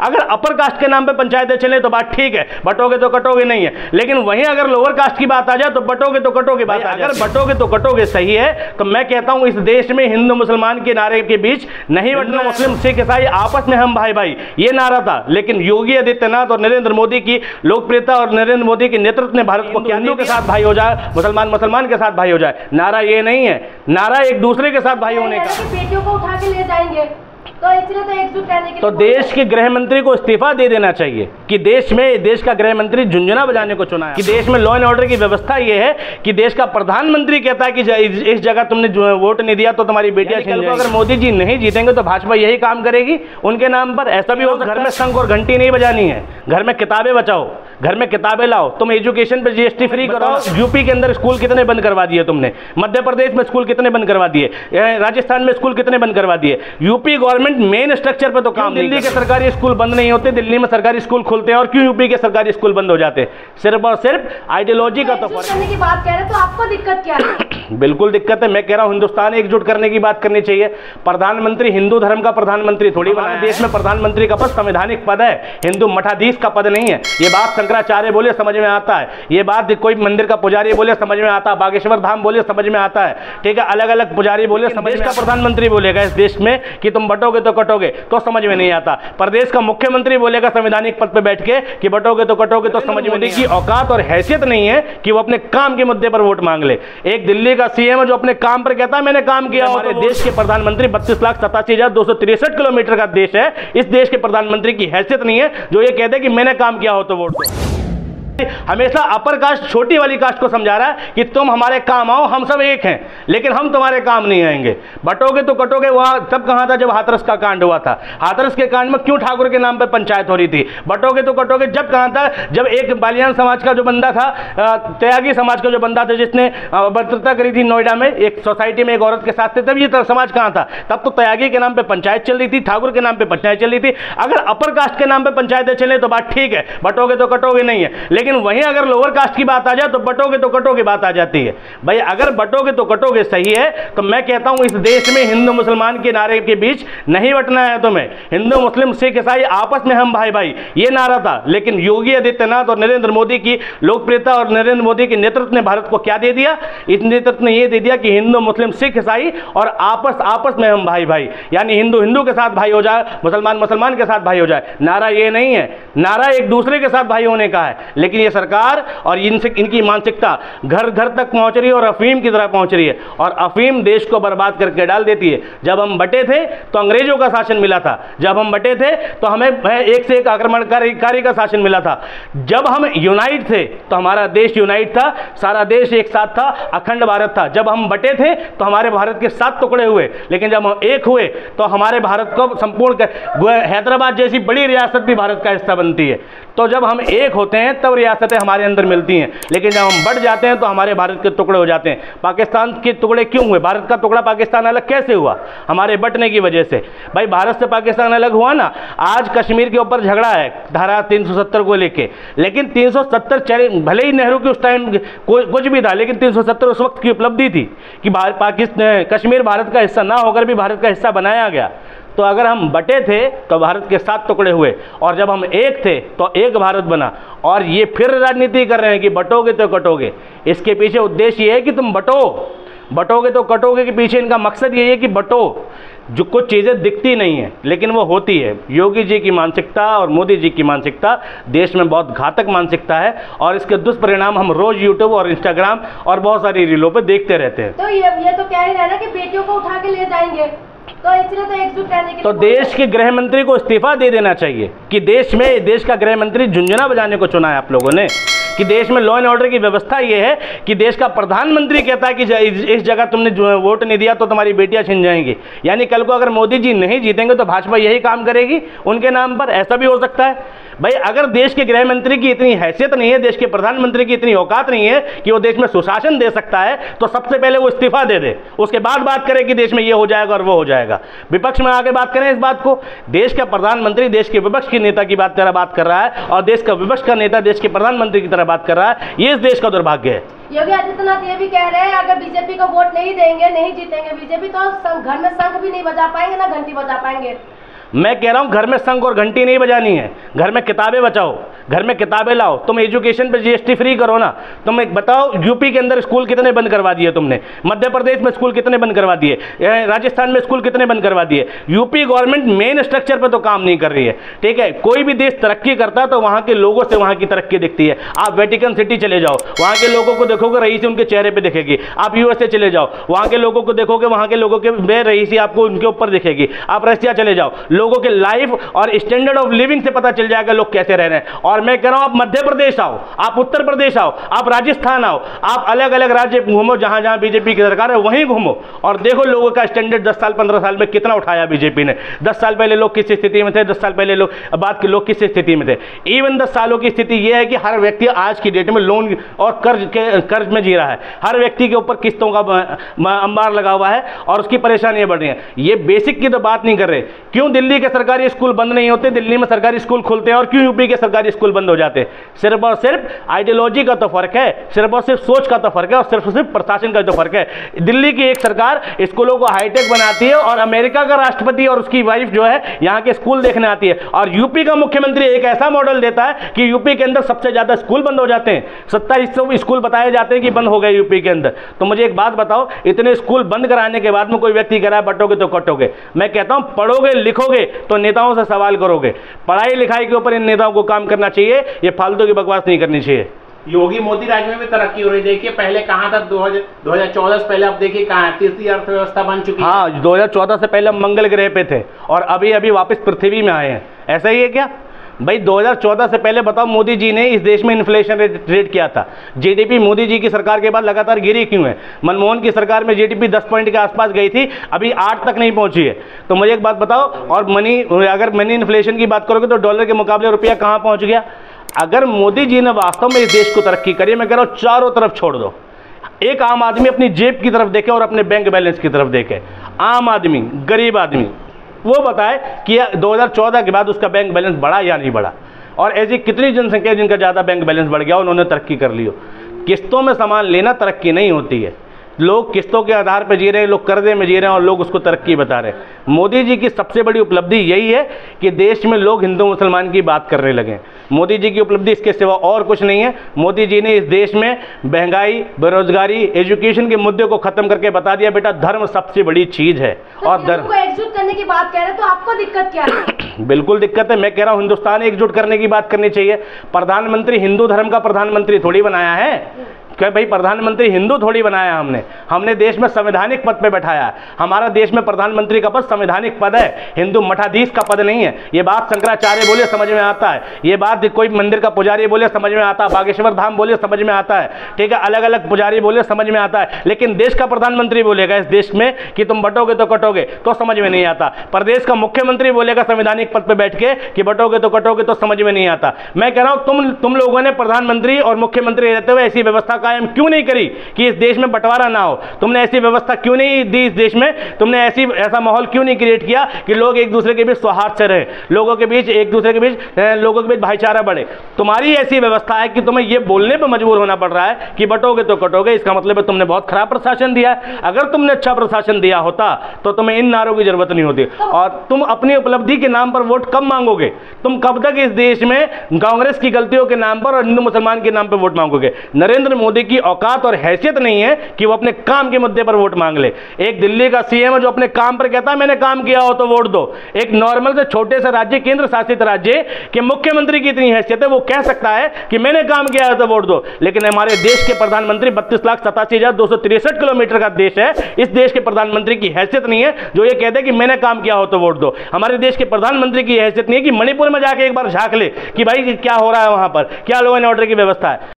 अगर upper caste के नाम पे पंचायतें चले तो बात ठीक है, बटोगे तो कटोगे नहीं है, लेकिन वहीं अगर लोअर कास्ट की बात आ जाए तो बटोगे तो कटोगे। बात अगर बटोगे तो कटोगे सही है, तो मैं कहता हूं इस देश में हिंदू मुसलमान के नारे के बीच नहीं बटना, मुस्लिम सिख ईसाई आपस में हम भाई भाई, ये नारा था। लेकिन योगी आदित्यनाथ और नरेंद्र मोदी की लोकप्रियता और नरेंद्र मोदी के नेतृत्व ने भारत को हिंदू के साथ भाई हो जाए, मुसलमान के साथ भाई हो जाए, नारा ये नहीं है, नारा एक दूसरे के साथ भाई होने का। बेटियों को उठा के ले जाएंगे तो इसलिए तो एकजुट रहने के लिए तो देश के गृह मंत्री को इस्तीफा दे देना चाहिए कि देश का गृह मंत्री झुंझुना बजाने को चुना है, कि देश में लॉ एंड ऑर्डर की व्यवस्था ये है कि देश का प्रधानमंत्री कहता है कि इस जगह तुमने वोट नहीं दिया तो तुम्हारी बेटियां छिन जाएंगी। अगर मोदी जी नहीं जीतेंगे तो भाजपा यही काम करेगी उनके नाम पर। ऐसा भी हो, घर में शंख और घंटी नहीं बजानी है, घर में किताबें बचाओ, घर में किताबें लाओ, तुम एजुकेशन पे जीएसटी फ्री कराओ। यूपी के अंदर स्कूल कितने बंद करवा दिए तुमने, मध्य प्रदेश में स्कूल कितने बंद करवा दिए, राजस्थान में स्कूल कितने बंद करवा दिए। यूपी गवर्नमेंट मेन स्ट्रक्चर पे तो काम, दिल्ली के सरकारी स्कूल बंद नहीं होते, दिल्ली में सरकारी स्कूल खुलते हैं, और क्यों यूपी के सरकारी स्कूल बंद हो जाते हैं? सिर्फ और सिर्फ आइडियोलॉजी का तो फर्क करने की बात कह रहे हैं, तो आपको दिक्कत क्या है? बिल्कुल दिक्कत है। मैं कह रहा हूं हिंदुस्तान एकजुट करने की बात करनी चाहिए। प्रधानमंत्री हिंदू धर्म का प्रधानमंत्री थोड़ी बना, देश में प्रधानमंत्री का पद संवैधानिक पद है, हिंदू मठाधीश का पद नहीं है। ये बात शंकराचार्य बोले समझ में आता है, ये बात कोई मंदिर का पुजारी बोले समझ में आता है, बागेश्वर धाम बोले समझ में आता है, ठीक है, अलग अलग पुजारी बोले समझ में। प्रधानमंत्री बोलेगा इस देश में कि तुम बटोगे तो कटोगे तो समझ में नहीं आता। प्रदेश का मुख्यमंत्री बोलेगा संवैधानिक पद पे बैठ के कि बटोगे तो कटोगे तो समझ में नहीं की औकात और हैसियत नहीं है कि वो अपने काम के मुद्दे पर वोट मांग ले। एक दिल्ली का सीएम है जो अपने काम पर कहता है मैंने काम किया। हमारे देश के प्रधानमंत्री 32,87,263 किलोमीटर का देश है, इस देश के प्रधानमंत्री की हैसियत नहीं है जो ये कहते कि मैंने काम किया हो तो वोट दो। हमेशा अपर कास्ट छोटी वाली कास्ट को समझा रहा है कि तुम हमारे काम आओ, हम सब एक हैं, लेकिन हम तुम्हारे काम नहीं आएंगे। बटोगे तो कटोगे वहां तब कहां था जब हाथरस का कांड हुआ था। हाथरस के कांड में क्यों ठाकुर के नाम पे पंचायत हो रही थी? बटोगे तो कटोगे जब कहां था जब एक बालियान समाज का जो बंदा था, त्यागी समाज का जो बंदा था जिसने बर्तरता करी थी नोएडा में एक सोसाइटी में एक औरत के साथ थे, तब ये समाज कहां था? तब तो त्यागी के नाम पे पंचायत चल रही थी, ठाकुर के नाम पे पंचायत चल रही थी। अगर अपर कास्ट के नाम पे पंचायतें चले तो बात ठीक है, बटोगे तो कटोगे नहीं है, लेकिन वहीं अगर लोअर कास्ट की बात आ जाए तो बटोगे तो कटोगे बात आ जाती है। भाई अगर बटोगे तो कटोगे सही है, तो मैं कहता हूं इस देश में हिंदू मुसलमान के नारे के बीच नहीं बटना है तुम्हें। हिंदू मुस्लिम सिख ईसाई आपस में हम भाई भाई, ये नारा था। लेकिन योगी आदित्यनाथ और नरेंद्र मोदी की लोकप्रियता और नरेंद्र मोदी के नेतृत्व ने भारत को क्या दे दिया? इस नेतृत्व ने यह दे दिया कि हिंदू मुस्लिम सिख ईसाई और आपस में हम भाई भाई, यानी हिंदू के साथ भाई हो जाए, मुसलमान के साथ भाई हो जाए। नारा ये नहीं है, नारा एक दूसरे के साथ भाई होने का है। लेकिन ये सरकार और इनकी मानसिकता घर घर तक पहुंच रही है और अफीम की तरह पहुंच रही है, और अफीम देश को बर्बाद करके डाल देती है। जब हम बटे थे तो अंग्रेजों का शासन मिला था, जब हम बटे थे तो हमें एक से एक आक्रमणकारी का शासन मिला था। जब हम यूनाइट थे तो हमारा देश यूनाइट था, सारा देश एक साथ था, अखंड भारत था। जब हम बटे थे तो हमारे भारत के 7 टुकड़े हुए, लेकिन जब हम एक हुए तो हमारे भारत को संपूर्ण हैदराबाद जैसी बड़ी रियासत भी भारत का हिस्सा बनती है। तो जब हम एक होते हैं तब रियासतें हमारे अंदर मिलती हैं, लेकिन जब हम बढ़ जाते हैं तो हमारे भारत के टुकड़े हो जाते हैं। पाकिस्तान के टुकड़े क्यों हुए? भारत का टुकड़ा पाकिस्तान अलग कैसे हुआ? हमारे बटने की वजह से। भाई भारत से पाकिस्तान अलग हुआ ना। आज कश्मीर के ऊपर झगड़ा है धारा 370 को लेके, लेकिन 370 भले ही नेहरू के उस टाइम कुछ भी था, लेकिन 370 उस वक्त की उपलब्धि थी कि कश्मीर भारत का हिस्सा ना होकर भी भारत का हिस्सा बनाया गया। तो अगर हम बटे थे तो भारत के 7 टुकड़े हुए, और जब हम एक थे तो एक भारत बना। और ये फिर राजनीति कर रहे हैं कि बटोगे तो कटोगे। इसके पीछे उद्देश्य ये है कि तुम बटोगे तो कटोगे के पीछे इनका मकसद ये है कि बटो। जो कुछ चीज़ें दिखती नहीं है लेकिन वो होती है। योगी जी की मानसिकता और मोदी जी की मानसिकता देश में बहुत घातक मानसिकता है, और इसके दुष्परिणाम हम रोज यूट्यूब और इंस्टाग्राम और बहुत सारी रीलों पे देखते रहते हैं। तो ये तो कह ही रहे ना कि बेटियों को उठा के ले जाएंगे, तो इसलिए तो एकजुट रहने के तो देश के गृह मंत्री को इस्तीफा दे देना चाहिए कि देश का गृह मंत्री झुंझुना बजाने को चुना है आप लोगों ने, कि देश में लॉ एंड ऑर्डर की व्यवस्था ये है कि देश का प्रधानमंत्री कहता है कि इस जगह तुमने वोट नहीं दिया तो तुम्हारी बेटियां छिन जाएंगी। यानी कल को अगर मोदी जी नहीं जीतेंगे तो भाजपा यही काम करेगी उनके नाम पर। ऐसा भी हो सकता है। भाई अगर देश के गृह मंत्री की इतनी हैसियत नहीं है, देश के प्रधानमंत्री की इतनी औकात नहीं है कि वो देश में सुशासन दे सकता है, तो सबसे पहले वो इस्तीफा दे दे, उसके बाद बात करें कि देश में ये हो जाएगा और वो हो जाएगा। विपक्ष में आके बात करें इस बात को। देश का प्रधानमंत्री देश के विपक्ष के नेता की बात कर रहा है, और देश का विपक्ष का नेता देश के प्रधानमंत्री की तरह बात कर रहा है। ये इस देश का दुर्भाग्य है। योगी आदित्यनाथ ये भी कह रहे हैं अगर बीजेपी को वोट नहीं देंगे, नहीं जीतेंगे बीजेपी, तो घर में शंख भी नहीं बजा पाएंगे ना घंटी बजा पाएंगे। मैं कह रहा हूं घर में शंख और घंटी नहीं बजानी है, घर में किताबें बचाओ, घर में किताबें लाओ। तुम एजुकेशन पे जीएसटी फ्री करो ना। तुम एक बताओ, यूपी के अंदर स्कूल कितने बंद करवा दिए तुमने, मध्य प्रदेश में स्कूल कितने बंद करवा दिए, राजस्थान में स्कूल कितने बंद करवा दिए। यूपी गवर्नमेंट मेन स्ट्रक्चर पर तो काम नहीं कर रही है, ठीक है। कोई भी देश तरक्की करता है तो वहां के लोगों से वहां की तरक्की दिखती है। आप वेटिकन सिटी चले जाओ, वहां के लोगों को देखोगे रईसी उनके चेहरे पे दिखेगी। आप यूएसए चले जाओ, वहां के लोगों को देखोगे, वहां के लोगों के रईसी आपको उनके ऊपर दिखेगी। आप रशिया चले जाओ, लोगों के लाइफ और स्टैंडर्ड ऑफ लिविंग से पता चल जाएगा लोग कैसे रह रहे हैं। और मैं कह रहा हूं आप मध्य प्रदेश आओ, आप उत्तर प्रदेश आओ, आप राजस्थान आओ, आप अलग अलग राज्य घूमो, जहां जहां बीजेपी की सरकार है वहीं घूमो और देखो लोगों का स्टैंडर्ड 10 साल 15 साल में कितना उठाया बीजेपी ने। 10 साल पहले लोग किस स्थिति में थे, 10 साल पहले लोग बाद के लोग किस स्थिति में थे। इवन 10 सालों की स्थिति यह है कि हर व्यक्ति आज की डेट में लोन और कर्ज में जी रहा है। हर व्यक्ति के ऊपर किस्तों का अंबार लगा हुआ है और उसकी परेशानियां बढ़ रही हैं। ये बेसिक की तो बात नहीं कर रहे। क्यों दिल्ली के सरकारी स्कूल बंद नहीं होते, दिल्ली में सरकारी स्कूल खुलते हैं, और क्यों यूपी के सरकारी स्कूल बंद हो जाते हैं? सिर्फ और सिर्फ आइडियोलॉजी का तो फर्क है, सिर्फ और सिर्फ सोच का तो फर्क है, और सिर्फ और सिर्फ प्रशासन का तो फर्क है। दिल्ली की एक सरकार स्कूलों को हाईटेक बनाती है और अमेरिका का राष्ट्रपति और उसकी वाइफ जो है यहाँ के स्कूल देखने आती है, और यूपी का मुख्यमंत्री एक ऐसा मॉडल देता है कि यूपी के अंदर सबसे ज्यादा स्कूल बंद हो जाते हैं। 2700 स्कूल बताए जाते हैं कि बंद हो गए यूपी के अंदर। तो मुझे एक बात बताओ, इतने स्कूल बंद कराने के बाद में कोई व्यक्ति कह रहा है बटोगे तो कटोगे। मैं कहता हूं पढ़ोगे लिखोगे तो नेताओं से सवाल करोगे। पढ़ाई लिखाई के ऊपर इन नेताओं को काम करना चाहिए, ये फालतू की बकवास नहीं करनी चाहिए। योगी मोदी राज में भी तरक्की हो रही है। देखिए पहले कहाँ था 2014 से पहले, अब देखिए कहाँ है, तीसरी अर्थव्यवस्था बन चुकी है। हाँ, 2014 से पहले हम मंगल ग्रह पे थे और अभी अभी वापस पृथ्वी में आए हैं। ऐसा ही है क्या भाई? 2014 से पहले बताओ मोदी जी ने इस देश में इन्फ्लेशन रेट किया था। जीडीपी मोदी जी की सरकार के बाद लगातार गिरी क्यों है? मनमोहन की सरकार में जीडीपी 10 पॉइंट के आसपास गई थी, अभी 8 तक नहीं पहुंची है। तो मुझे एक बात बताओ, और अगर मनी इन्फ्लेशन की बात करोगे तो डॉलर के मुकाबले रुपया कहाँ पहुंच गया? अगर मोदी जी ने वास्तव में इस देश को तरक्की करी, मैं कह रहा हूँ चारों तरफ छोड़ दो, एक आम आदमी अपनी जेब की तरफ देखे और अपने बैंक बैलेंस की तरफ देखे। आम आदमी, गरीब आदमी, वो बताए कि 2014 के बाद उसका बैंक बैलेंस बढ़ा या नहीं बढ़ा, और ऐसी कितनी जनसंख्या जिनका ज़्यादा बैंक बैलेंस बढ़ गया, उन्होंने तरक्की कर ली हो। किस्तों में सामान लेना तरक्की नहीं होती है। लोग किस्तों के आधार पर जी रहे हैं, लोग कर्जे में जी रहे हैं और लोग उसको तरक्की बता रहे हैं। मोदी जी की सबसे बड़ी उपलब्धि यही है कि देश में लोग हिंदू मुसलमान की बात करने लगे। मोदी जी की उपलब्धि इसके सिवा और कुछ नहीं है। मोदी जी ने इस देश में महंगाई, बेरोजगारी, एजुकेशन के मुद्दे को खत्म करके बता दिया बेटा धर्म सबसे बड़ी चीज है। तो और धर्म को एकजुट करने की बात कह रहे हैं, तो आपको दिक्कत क्या है? बिल्कुल दिक्कत है। मैं कह रहा हूं हिंदुस्तान एकजुट करने की बात करनी चाहिए। प्रधानमंत्री हिंदू धर्म का प्रधानमंत्री थोड़ी बनाया है। क्या भाई, प्रधानमंत्री हिंदू थोड़ी बनाया हमने देश में संवैधानिक पद पे बैठाया है। हमारा देश में प्रधानमंत्री का पद संवैधानिक पद है, हिंदू मठाधीश का पद नहीं है। ये बात शंकराचार्य बोले समझ में आता है, ये बात कोई मंदिर का पुजारी बोले समझ में आता है, बागेश्वर धाम बोले समझ में आता है, ठीक है, अलग अलग पुजारी बोले समझ में आता है। लेकिन देश का प्रधानमंत्री बोलेगा इस देश में कि तुम बटोगे तो कटोगे, तो समझ में नहीं आता। प्रदेश का मुख्यमंत्री बोलेगा संवैधानिक पद पर बैठ के कि बटोगे तो कटोगे, तो समझ में नहीं आता। मैं कह रहा हूं तुम लोगों ने प्रधानमंत्री और मुख्यमंत्री रहते हुए ऐसी व्यवस्था कायम क्यों नहीं करी कि इस देश में बंटवारा ना हो? तुमने ऐसी व्यवस्था क्यों नहीं दी इस देश में? तुमने ऐसा माहौल क्यों नहीं क्रिएट किया कि लोग एक दूसरे के बीच सौहार्द से रहे, लोगों के बीच एक दूसरे के बीच भाईचारा बढ़े? तुम्हारी ऐसी व्यवस्था है कि तुम्हें यह बोलने पर मजबूर होना पड़ रहा है कि बटोगे तो कटोगे। इसका मतलब है तुमने बहुत खराब प्रशासन दिया है। अगर तुमने अच्छा प्रशासन दिया होता तो तुम्हें इन नारों की जरूरत नहीं होती। और तुम अपनी उपलब्धि के नाम पर वोट कब मांगोगे? तुम कब तक इस देश में कांग्रेस की गलतियों के नाम पर और हिंदू मुसलमान के नाम पर वोट मांगोगे? नरेंद्र मोदी की औकात और हैसियत नहीं है कि वो अपने काम के मुद्दे पर वोट मांग ले। एक दिल्ली का सीएम है जो अपने काम पर कहता है मैंने काम किया हो तो वोट दो। एक नॉर्मल से छोटे से राज्य, केंद्र शासित राज्य के मुख्यमंत्री की इतनी हैसियत है, वो कह सकता है कि मैंने काम किया है तो वोट दो। लेकिन हमारे देश के प्रधानमंत्री 32,87,263 किलोमीटर का देश है, इस देश के प्रधानमंत्री की हैसियत नहीं है जो ये कहते हैं कि मैंने काम किया हो तो वोट दो। हमारे देश के प्रधानमंत्री की हैसियत नहीं है कि मणिपुर में जाके एक बार झांक ले कि भाई क्या हो रहा है वहां पर, क्या लॉ एंड ऑर्डर की व्यवस्था है।